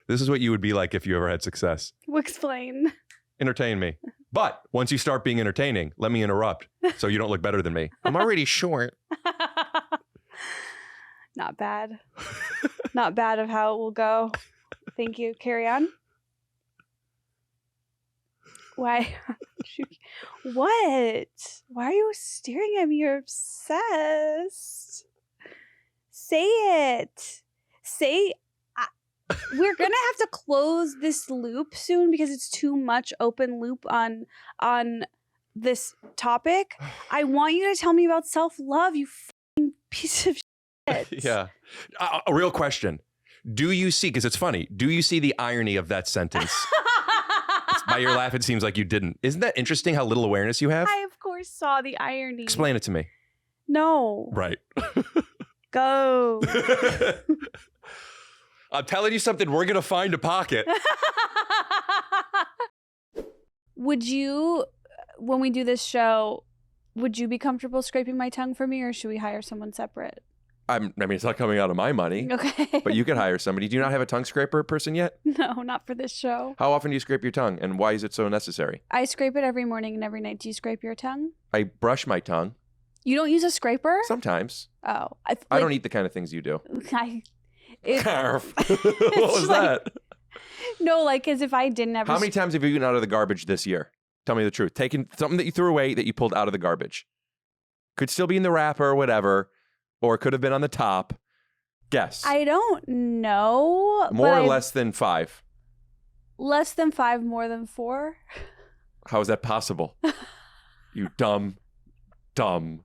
This is what you would be like if you ever had success. Explain. Entertain me. But once you start being entertaining, let me interrupt so you don't look better than me. I'm already short. Not bad. Not bad of how it will go. Thank you. Carry on. Why? What? Why are you staring at me? You're obsessed. Say it. We're gonna have to close this loop soon because it's too much open loop on this topic. I want you to tell me about self-love, you fucking piece of shit. Yeah. A real question. Do you see, because it's funny, do you see the irony of that sentence? By your laugh, it seems like you didn't. Isn't that interesting how little awareness you have? I, of course, saw the irony. Explain it to me. No. Right. Go. I'm telling you something, we're going to find a pocket. Would you, when we do this show, would you be comfortable scraping my tongue for me, or should we hire someone separate? I mean, it's not coming out of my money. Okay. But you could hire somebody. Do you not have a tongue scraper person yet? No, not for this show. How often do you scrape your tongue, and why is it so necessary? I scrape it every morning and every night. Do you scrape your tongue? I brush my tongue. You don't use a scraper? Sometimes. Oh. I don't eat the kind of things you do. What was that? No, like as if I didn't ever. How many times have you eaten out of the garbage this year? Tell me the truth. Taking something that you threw away that you pulled out of the garbage. Could still be in the wrapper or whatever, or it could have been on the top. Guess. I don't know. More or less than 5? Less than 5, more than 4. How is that possible? You dumb. No,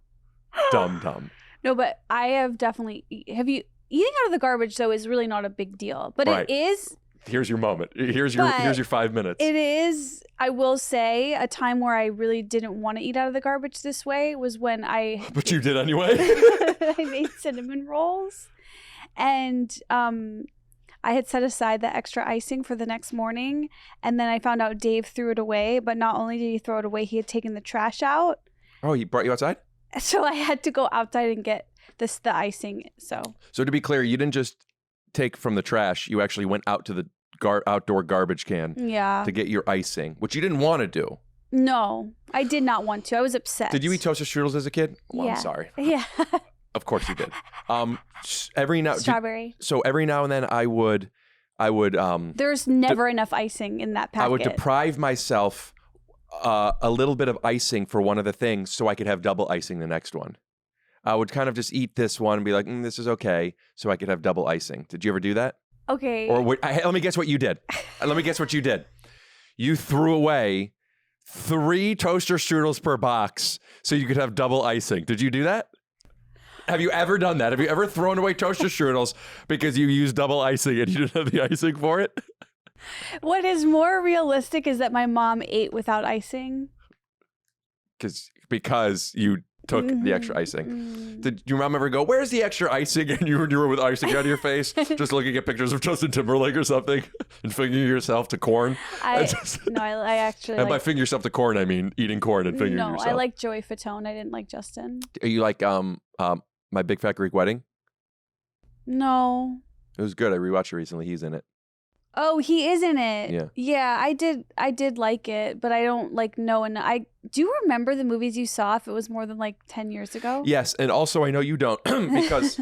but I have definitely. Have you eating out of the garbage though is really not a big deal, but right. It is. Here's your moment. Here's your 5 minutes. It is. I will say a time where I really didn't want to eat out of the garbage this way was when I. But you did anyway. I made cinnamon rolls, and I had set aside the extra icing for the next morning, and then I found out Dave threw it away. But not only did he throw it away, he had taken the trash out. Oh, he brought you outside? So I had to go outside and get the icing. So to be clear, you didn't just take from the trash. You actually went out to the outdoor garbage can to get your icing, which you didn't want to do. No, I did not want to. I was upset. Did you eat toaster strudels as a kid? Well, yeah. I'm sorry. Yeah. Of course you did. Strawberry. So every now and then I would. There's never enough icing in that packet. I would deprive myself a little bit of icing for one of the things so I could have double icing the next one. I would kind of just eat this one and be like, this is okay, so I could have double icing. Did you ever do that? Okay. Or let me guess what you did. You threw away 3 toaster strudels per box so you could have double icing. Did you do that? Have you ever done that? Have you ever thrown away toaster strudels because you used double icing and you didn't have the icing for it? What is more realistic is that my mom ate without icing. Because you took the extra icing. Did your mom ever go, where's the extra icing? And you were with icing on your face, just looking at pictures of Justin Timberlake or something and fingering yourself to corn? I actually. And by finger yourself to corn, I mean eating corn and fingering yourself. No, I like Joey Fatone. I didn't like Justin. Are you like My Big Fat Greek Wedding? No. It was good. I rewatched it recently. He's in it. Oh, he is in it. Yeah. Yeah, I did like it, but I don't know. And do you remember the movies you saw if it was more than 10 years ago? Yes, and also I know you don't because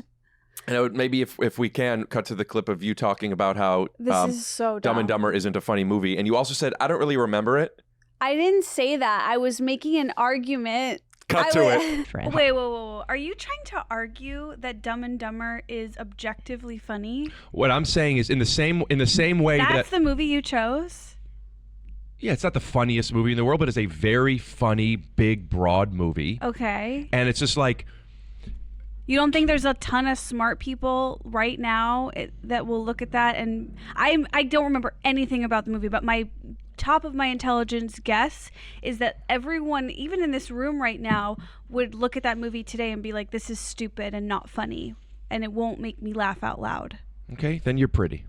maybe if we can cut to the clip of you talking about how this is so Dumb and Dumber isn't a funny movie, and you also said I don't really remember it. I didn't say that. I was making an argument. Cut to it. Wait. Are you trying to argue that Dumb and Dumber is objectively funny? What I'm saying is in the same way That's the movie you chose? Yeah, it's not the funniest movie in the world, but it's a very funny, big, broad movie. Okay. And it's just like... You don't think there's a ton of smart people right now that will look at that? And I don't remember anything about the movie, but my top of my intelligence guess is that everyone, even in this room right now, would look at that movie today and be like, this is stupid and not funny. And it won't make me laugh out loud. Okay, then you're pretty.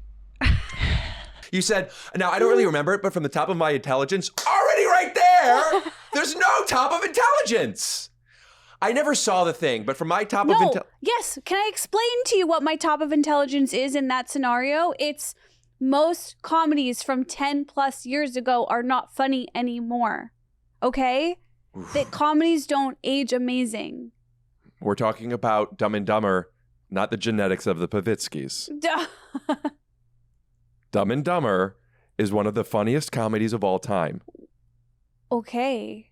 You said, now I don't really remember it, but from the top of my intelligence, already right there, there's no top of intelligence. I never saw the thing, but from my top of intelligence. Yes. Can I explain to you what my top of intelligence is in that scenario? It's Most comedies from 10 plus years ago are not funny anymore. Okay? That comedies don't age amazing. We're talking about Dumb and Dumber, not the genetics of the Pavitskis. Dumb and Dumber is one of the funniest comedies of all time. Okay.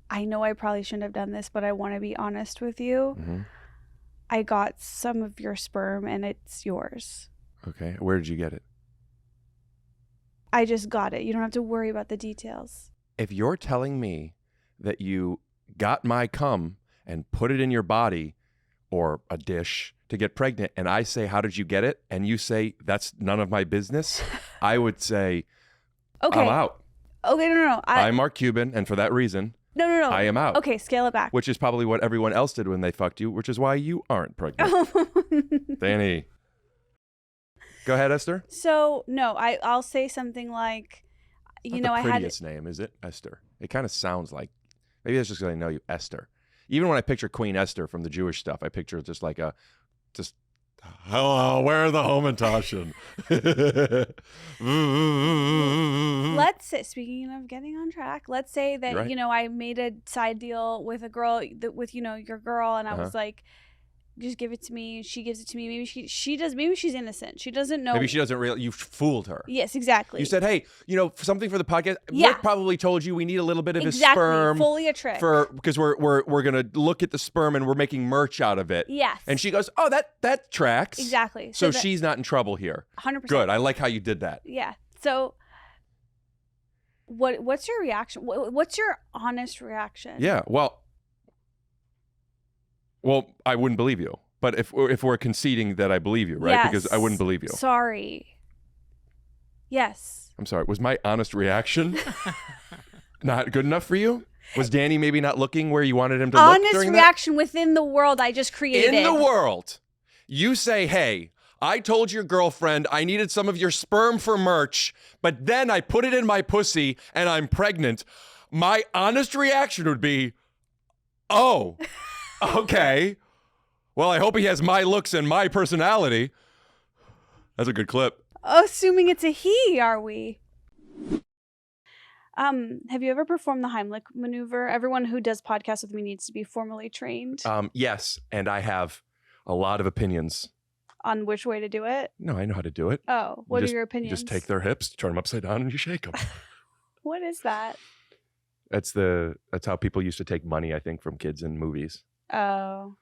I know I probably shouldn't have done this, but I want to be honest with you. Mm-hmm. I got some of your sperm and it's yours. Okay. Where did you get it? I just got it. You don't have to worry about the details. If you're telling me that you got my cum and put it in your body or a dish to get pregnant, and I say, how did you get it? And you say, that's none of my business, I would say, Okay. I'm out. Okay, no. I'm Mark Cuban, and for that reason, No. I am out. Okay, scale it back. Which is probably what everyone else did when they fucked you, which is why you aren't pregnant. Danny. Go ahead, Esther. So, no, I'll say something like, Not the prettiest name, is it? Esther. It kind of sounds like, maybe that's just because I know you, Esther. Even when I picture Queen Esther from the Jewish stuff, I picture just like hello, where are the Homentaschen? Let's say, speaking of getting on track, let's say that, Right. I made a side deal with a girl, with, your girl, and I was like, just give it to me. She gives it to me. Maybe she does. Maybe she's innocent. She doesn't know. Maybe she doesn't really, you fooled her. Yes, exactly. You said, hey, something for the podcast. Yeah. Rick probably told you we need a little bit of his exactly. sperm. Fully a trick. Because we're going to look at the sperm and we're making merch out of it. Yes. And she goes, oh, that tracks. Exactly. So she's not in trouble here. 100%. Good. I like how you did that. Yeah. So what's your reaction? What's your honest reaction? Yeah. Well, I wouldn't believe you. But if we're conceding that I believe you, right? Yes. Because I wouldn't believe you. Sorry. Yes. I'm sorry. Was my honest reaction not good enough for you? Was Danny maybe not looking where you wanted him to look Honest during reaction within the world I just created. In the world, you say, hey, I told your girlfriend I needed some of your sperm for merch, but then I put it in my pussy and I'm pregnant. My honest reaction would be, oh, okay. Well, I hope he has my looks and my personality. That's a good clip. Assuming it's a he, are we? Have you ever performed the Heimlich maneuver? Everyone who does podcasts with me needs to be formally trained. Yes, and I have a lot of opinions. On which way to do it? No, I know how to do it. Oh, what are your opinions? You just take their hips, turn them upside down, and you shake them. What is that? That's how people used to take money, I think, from kids in movies. Oh.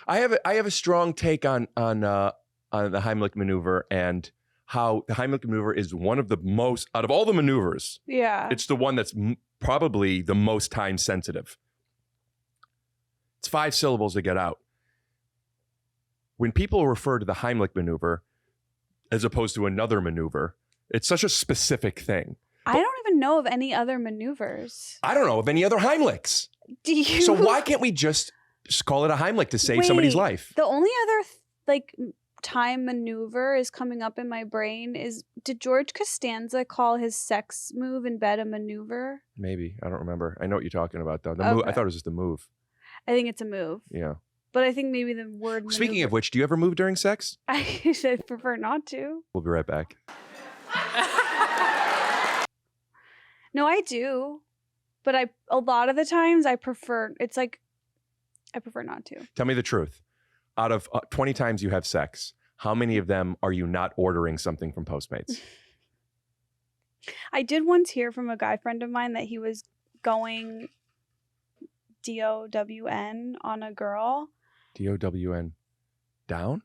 I have a strong take on the Heimlich maneuver and how the Heimlich maneuver is one of the most, out of all the maneuvers, Yeah. it's the one that's probably the most time sensitive. It's 5 syllables to get out. When people refer to the Heimlich maneuver as opposed to another maneuver, it's such a specific thing. I don't even know of any other maneuvers. I don't know of any other Heimlichs. Do you? So why can't we just call it a Heimlich to save somebody's life? The only other time maneuver is coming up in my brain is, did George Costanza call his sex move in bed a maneuver? Maybe. I don't remember. I know what you're talking about, though. Okay. I thought it was just a move. I think it's a move. Yeah. But I think maybe the word Speaking of which, do you ever move during sex? I should prefer not to. We'll be right back. No, I do. But a lot of the times I prefer not to. Tell me the truth. Out of 20 times you have sex, how many of them are you not ordering something from Postmates? I did once hear from a guy friend of mine that he was going DOWN on a girl. DOWN. Down?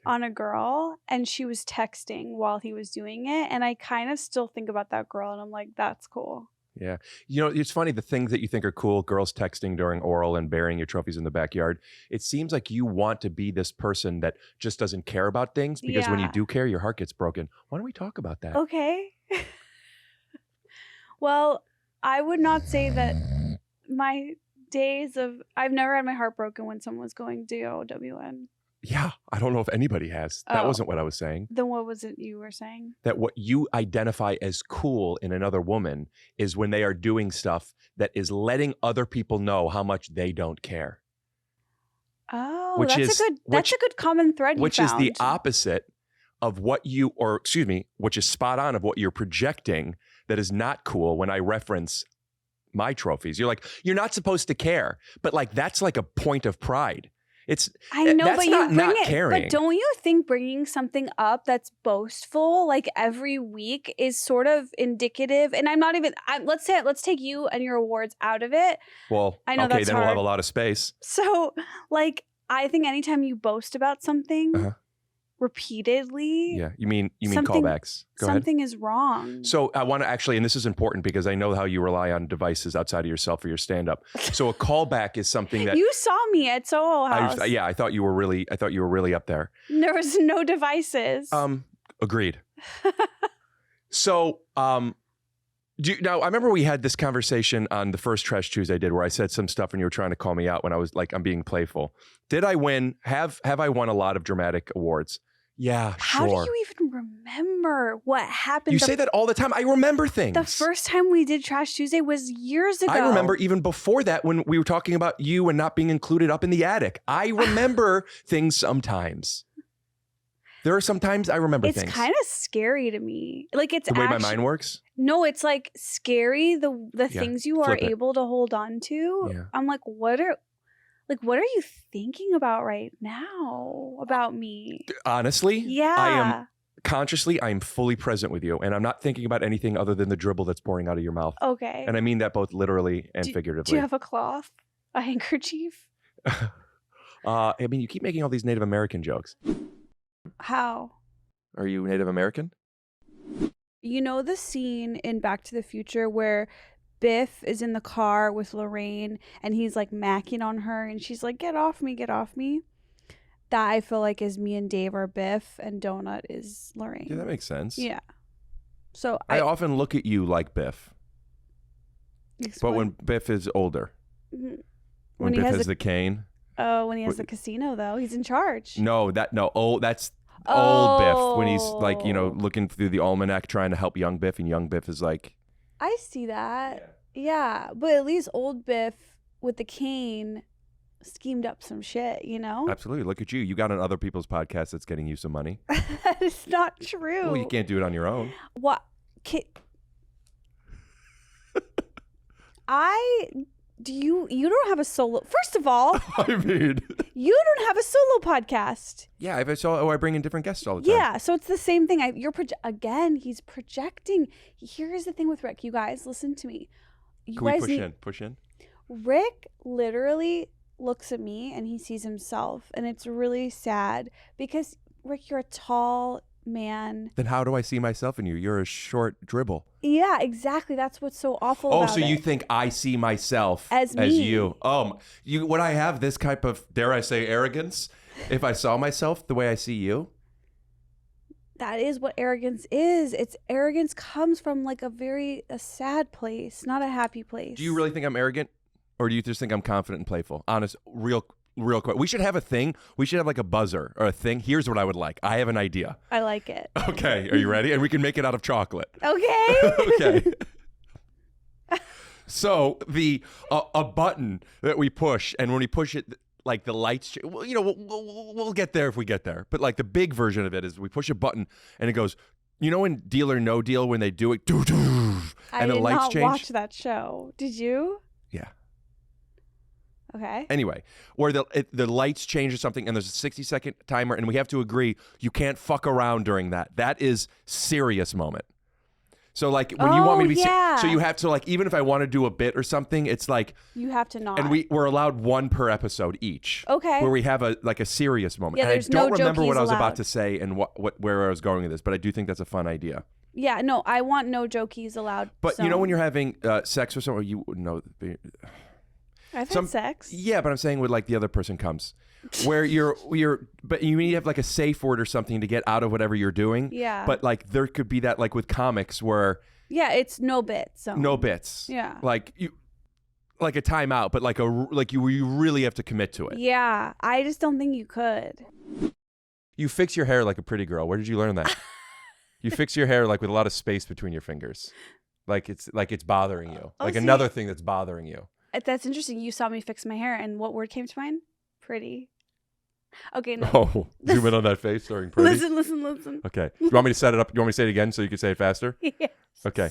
On a girl, and she was texting while he was doing it, and I kind of still think about that girl, and I'm like, that's cool. Yeah. You know, it's funny, the things that you think are cool, girls texting during oral and burying your trophies in the backyard, it seems like you want to be this person that just doesn't care about things, because when you Yeah. do care, your heart gets broken. Why don't we talk about that? Okay. Well, I would not say that my days of, I've never had my heart broken when someone was going DOWN. Yeah. I don't know if anybody has. That Oh. wasn't what I was saying. Then what was it you were saying? That what you identify as cool in another woman is when they are doing stuff that is letting other people know how much they don't care. Oh. which that's a good common thread. Which is the opposite of what which is spot on of what you're projecting. That is not cool when I reference my trophies. You're like, you're not supposed to care, but like that's like a point of pride. I know, that's but not you bring not it. caring. But don't you think bringing something up that's boastful, like every week, is sort of indicative? And I'm not even. Let's take you and your awards out of it. Well, I know okay, that's then hard. we'll have a lot of space. So, like, I think anytime you boast about something repeatedly, Yeah, you mean something- callbacks? Go ahead. something is wrong. So I want to actually, and this is important because I know how you rely on devices outside of yourself for your stand-up. So a callback is something that You saw me at Soho House. I thought you were really up there. There was no devices. Agreed. So, now I remember we had this conversation on the first Trash Tuesday I did where I said some stuff and you were trying to call me out when I was like, I'm being playful. Did I win? Have I won a lot of dramatic awards? Yeah, How sure. do you even remember what happened? You say that all the time. I remember things. The first time we did Trash Tuesday was years ago. I remember even before that when we were talking about you and not being included up in the attic. I remember things sometimes. There are sometimes I remember things. It's kind of scary to me. Like it's the way my mind works. No, it's like scary the things you are flip it. able to hold on to. Yeah. I'm like, what are you thinking about right now about me? Honestly, Yeah. I am fully present with you, and I'm not thinking about anything other than the dribble that's pouring out of your mouth. Okay. And I mean that both literally and figuratively. Do you have a cloth? A handkerchief? I mean, you keep making all these Native American jokes. How? Are you Native American? You know the scene in Back to the Future where Biff is in the car with Lorraine and he's like macking on her and she's like, get off me, get off me. That I feel like is me and Dave are Biff and Donut is Lorraine. Yeah, that makes sense. Yeah. So I often look at you like Biff. explain. But when Biff is older. Mhm. When he Biff has has the cane. Oh, when he has the casino though, he's in charge. That's old Biff when he's like, looking through the almanac trying to help young Biff, and young Biff is like, I see that. Yeah, but at least old Biff with the cane schemed up some shit, absolutely. Look at you. You got on other people's podcasts that's getting you some money. That is not true. Well, you can't do it on your own. What? You don't have a solo. First of all, I mean, you don't have a solo podcast. yeah. I bring in different guests all the time. Yeah, so it's the same thing. Again, he's projecting. Here's the thing with Rick. You guys, listen to me. Can we push in? Rick literally looks at me and he sees himself, and it's really sad because Rick, you're a tall man. Then how do I see myself in you? You're a short dribble. Yeah, exactly. That's what's so awful about it. Oh, so you think I see myself as me. You? Would I have this type of, dare I say, arrogance if I saw myself the way I see you? That is what arrogance is. Arrogance comes from like a sad place, not a happy place. Do you really think I'm arrogant? Or do you just think I'm confident and playful? Honest, real quick. We should have a thing. We should have like a buzzer or a thing. Here's what I would like. I have an idea. I like it. Okay. Are you ready? And we can make it out of chocolate. Okay. Okay. So a button that we push, and when we push it, like the lights, we'll get there if we get there. But like the big version of it is we push a button and it goes, in Deal or No Deal when they do it, and the lights change. I did not watch that show. Did you? Yeah. Okay. Anyway, where the lights change or something, and there's a 60-second timer, and we have to agree you can't fuck around during that. That is serious moment. So like when you want me to be, so you have to like, even if I want to do a bit or something, it's like you have to not. And we're allowed one per episode each. Okay. Where we have a serious moment. Yeah, and I there's don't no remember what I was jokies about allowed. to say and where I was going with this, but I do think that's a fun idea. Yeah, no, I want no jokies allowed. But when you're having sex with someone, I've had sex. Yeah, but I'm saying when like the other person comes, where but you need to have like a safe word or something to get out of whatever you're doing. Yeah. But like there could be that like with comics where. Yeah, it's no bits. So. No bits. Yeah. Like a timeout, but like you really have to commit to it. Yeah, I just don't think you could. You fix your hair like a pretty girl. Where did you learn that? You fix your hair like with a lot of space between your fingers, like it's bothering you, another thing that's bothering you. That's interesting. You saw me fix my hair, and what word came to mind? Pretty. Okay, no. Oh, zoom in on that face during pretty. Listen. Okay. You want me to set it up? You want me to say it again so you can say it faster? Yes. Okay.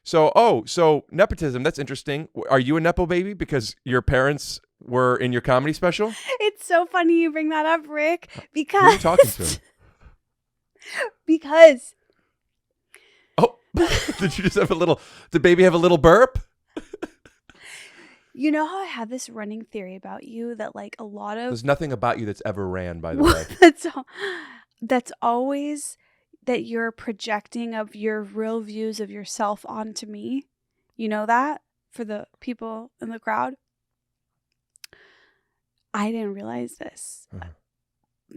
So nepotism, that's interesting. Are you a Nepo baby because your parents were in your comedy special? It's so funny you bring that up, Rick, because Who are you talking to? because Oh, did you just have did baby have a little burp? you know how I have this running theory about you that like a lot of There's nothing about you that's ever ran, by the way. that's always that you're projecting of your real views of yourself onto me. You know that for the people in the crowd? I didn't realize this,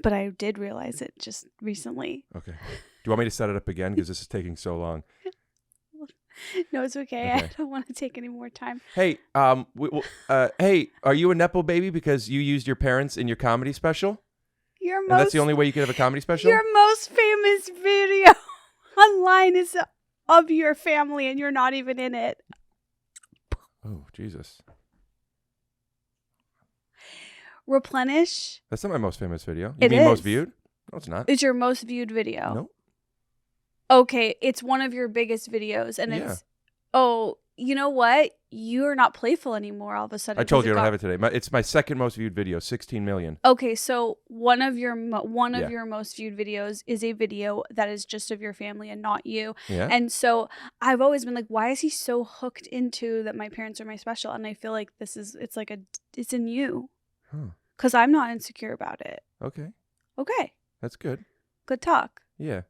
but I did realize it just recently. Okay. Do you want me to set it up again? Because this is taking so long. No, it's okay. I don't want to take any more time. Hey, hey, are you a Nepo baby because you used your parents in your comedy special? And that's the only way you could have a comedy special? Your most famous video online is of your family, and you're not even in it. Oh, Jesus. Replenish. That's not my most famous video. It mean is. Most viewed? No, it's not. It's your most viewed video. Nope. Okay, it's one of your biggest videos, and it's. Oh, you know what? You're not playful anymore. All of a sudden, I told you I don't have it today. It's my second most viewed video, 16 million. Okay, so one of your most viewed videos is a video that is just of your family and not you. Yeah. And so I've always been like, why is he so hooked into that my parents are my special? And I feel like it's in you. Because I'm not insecure about it. Okay. Okay. That's good. Good talk. Yeah.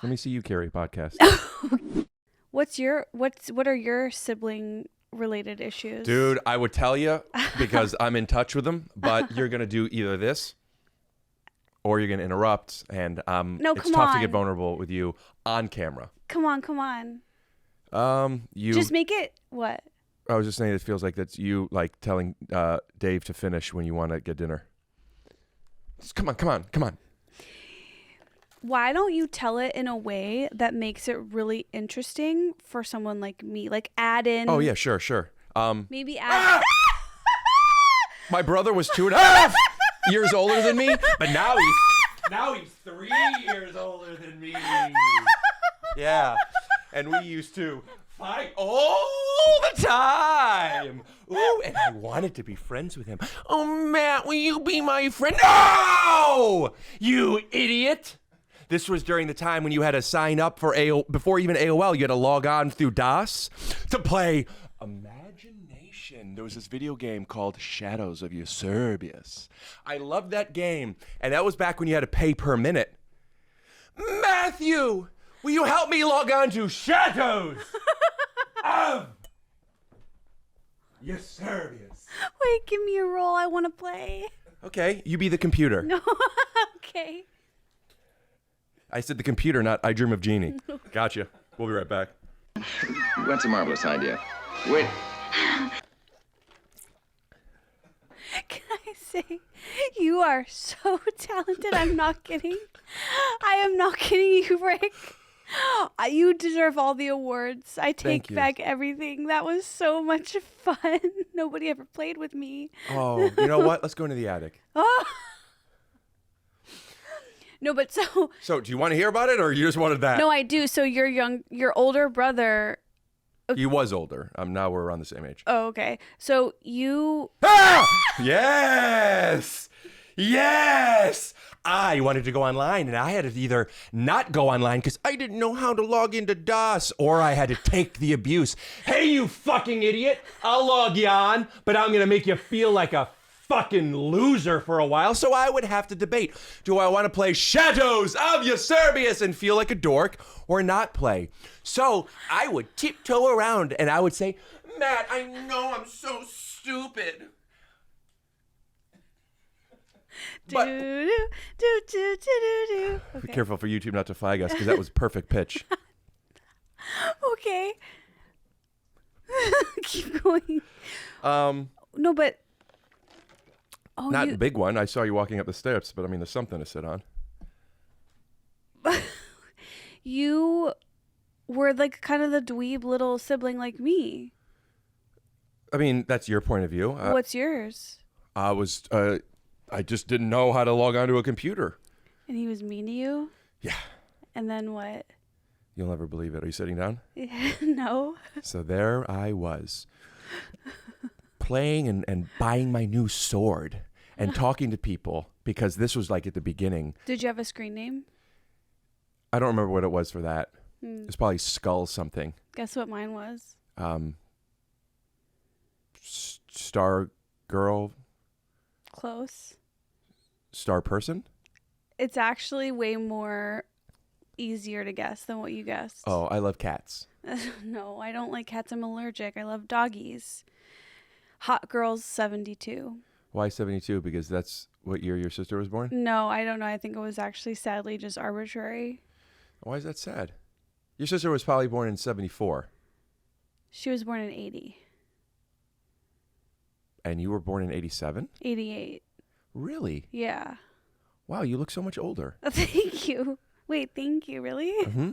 Let me see you carry a podcast. What are your sibling related issues? Dude, I would tell you because I'm in touch with them, but you're going to do either this or you're going to interrupt, and it's tough to get vulnerable with you on camera. Come on. You just make it what? I was just saying it feels like that's you like telling Dave to finish when you want to get dinner. Just come on. Why don't you tell it in a way that makes it really interesting for someone like me? Like add in. Oh yeah, sure. Maybe add. My brother was 2.5 years older than me, but now he's 3 years older than me. Yeah, and we used to fight all the time. Ooh, and I wanted to be friends with him. Oh, Matt, will you be my friend? No, you idiot. This was during the time when you had to sign up for before even AOL, you had to log on through DOS to play Imagination. There was this video game called Shadows of Eusebius. I loved that game, and that was back when you had to pay per minute. Matthew, will you help me log on to Shadows of Eusebius? Wait, give me a role. I want to play. Okay, you be the computer. No. Okay. I said the computer, not I Dream of Jeannie. Gotcha. We'll be right back. That's a marvelous idea. Wait. Can I say, you are so talented. I'm not kidding. I am not kidding you, Rick. You deserve all the awards. I take back everything. That was so much fun. Nobody ever played with me. Oh, you know what? Let's go into the attic. Oh. No, but So, do you want to hear about it, or you just wanted that? No, I do. So your older brother. He was older. Now we're around the same age. Oh, okay. So you. Ah! Yes. I wanted to go online, and I had to either not go online because I didn't know how to log into DOS, or I had to take the abuse. Hey, you fucking idiot! I'll log you on, but I'm gonna make you feel like a fucking loser for a while, so I would have to debate. Do I want to play Shadows of Eusebius and feel like a dork, or not play? So I would tiptoe around and I would say, Matt, I know I'm so stupid. But be careful for YouTube not to flag us, because that was perfect pitch. Okay. Keep going. No, but not the big one. I saw you walking up the steps, but I mean, there's something to sit on. You were like kind of the dweeb little sibling like me. I mean, that's your point of view. What's yours? I just didn't know how to log onto a computer. And he was mean to you? Yeah. And then what? You'll never believe it. Are you sitting down? No. So there I was, playing and buying my new sword and talking to people because this was like at the beginning. Did you have a screen name? I don't remember what it was for that. It's probably Skull something. Guess what mine was? Star Girl, Close. Star Person. It's actually way more easier to guess than what you guessed. Oh, I love cats. No, I don't like cats. I'm allergic. I love doggies. Hot Girls 72. Why 72? Because that's what year your sister was born? No, I don't know. I think it was actually sadly just arbitrary. Why is that sad? Your sister was probably born in 74. She was born in 80. And you were born in 87? 88. Really? Yeah. Wow, you look so much older. Thank you. Wait, thank you. Really? Mm-hmm.